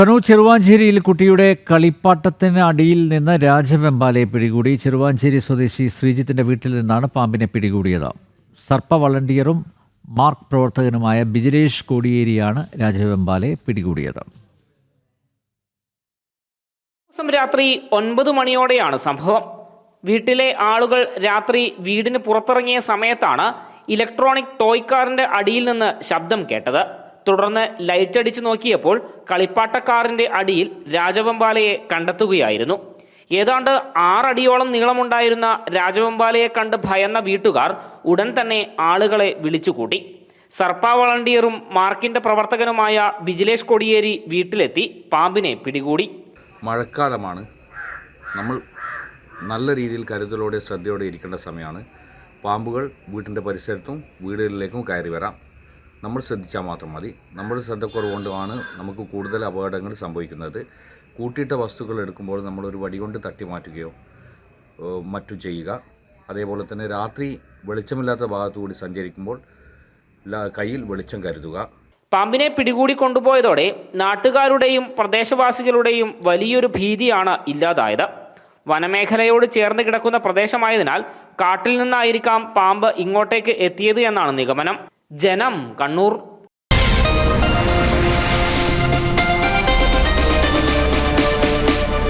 കണ്ണൂർ ചെറുവാഞ്ചേരിയിൽ കുട്ടിയുടെ കളിപ്പാട്ടത്തിന് അടിയിൽ നിന്ന് രാജവെമ്പാലയെ പിടികൂടി. ചെറുവാഞ്ചേരി സ്വദേശി ശ്രീജിത്തിന്റെ വീട്ടിൽ നിന്നാണ് പാമ്പിനെ പിടികൂടിയത്. സർപ്പ വളണ്ടിയറും മാർക്ക് പ്രവർത്തകനുമായ ബിജിലേഷ് കോടിയേരിയാണ് രാജവെമ്പാലയെ പിടികൂടിയത്. രാത്രി 9 മണിയോടെയാണ് സംഭവം. വീട്ടിലെ ആളുകൾ രാത്രി വീടിന് പുറത്തിറങ്ങിയ സമയത്താണ് ഇലക്ട്രോണിക് ടോയ് കാറിന്റെ അടിയിൽ നിന്ന് ശബ്ദം കേട്ടത്. തുടർന്ന് ലൈറ്റ് അടിച്ചു നോക്കിയപ്പോൾ കളിപ്പാട്ടക്കാറിന്റെ അടിയിൽ രാജവെമ്പാലയെ കണ്ടെത്തുകയായിരുന്നു. ഏതാണ്ട് 6 അടിയോളം നീളമുണ്ടായിരുന്ന രാജവെമ്പാലയെ കണ്ട് ഭയന്ന വീട്ടുകാർ ഉടൻ തന്നെ ആളുകളെ വിളിച്ചുകൂട്ടി. സർപ്പ വളണ്ടിയറും മാർക്കിന്റെ പ്രവർത്തകനുമായ ബിജിലേഷ് കോടിയേരി വീട്ടിലെത്തി പാമ്പിനെ പിടികൂടി. മഴക്കാലമാണ്. നമ്മൾ നല്ല രീതിയിൽ കരുതലോടെ ശ്രദ്ധയോടെ ഇരിക്കേണ്ട സമയമാണ്. പാമ്പുകൾ വീട്ടിൻ്റെ പരിസരത്തും വീടുകളിലേക്കും കയറി വരാം. നമ്മൾ ശ്രദ്ധിച്ചാൽ മാത്രം മതി. നമ്മുടെ ശ്രദ്ധക്കുറവുകൊണ്ടാണ് നമുക്ക് കൂടുതൽ അപകടങ്ങൾ സംഭവിക്കുന്നത്. കൂട്ടിയിട്ട വസ്തുക്കൾ എടുക്കുമ്പോൾ നമ്മളൊരു വടി കൊണ്ട് തട്ടി മാറ്റുകയോ മറ്റും ചെയ്യുക. അതേപോലെ തന്നെ രാത്രി വെളിച്ചമില്ലാത്ത ഭാഗത്തുകൂടി സഞ്ചരിക്കുമ്പോൾ കയ്യിൽ വെളിച്ചം കരുതുക. പാമ്പിനെ പിടികൂടി കൊണ്ടുപോയതോടെ നാട്ടുകാരുടെയും പ്രദേശവാസികളുടെയും വലിയൊരു ഭീതിയാണ് ഇല്ലാതായത്. വനമേഖലയോട് ചേർന്ന് കിടക്കുന്ന പ്രദേശമായതിനാൽ കാട്ടിൽ നിന്നായിരിക്കാം പാമ്പ് ഇങ്ങോട്ടേക്ക് എത്തിയത് എന്നാണ് നിഗമനം. ജനം, കണ്ണൂർ.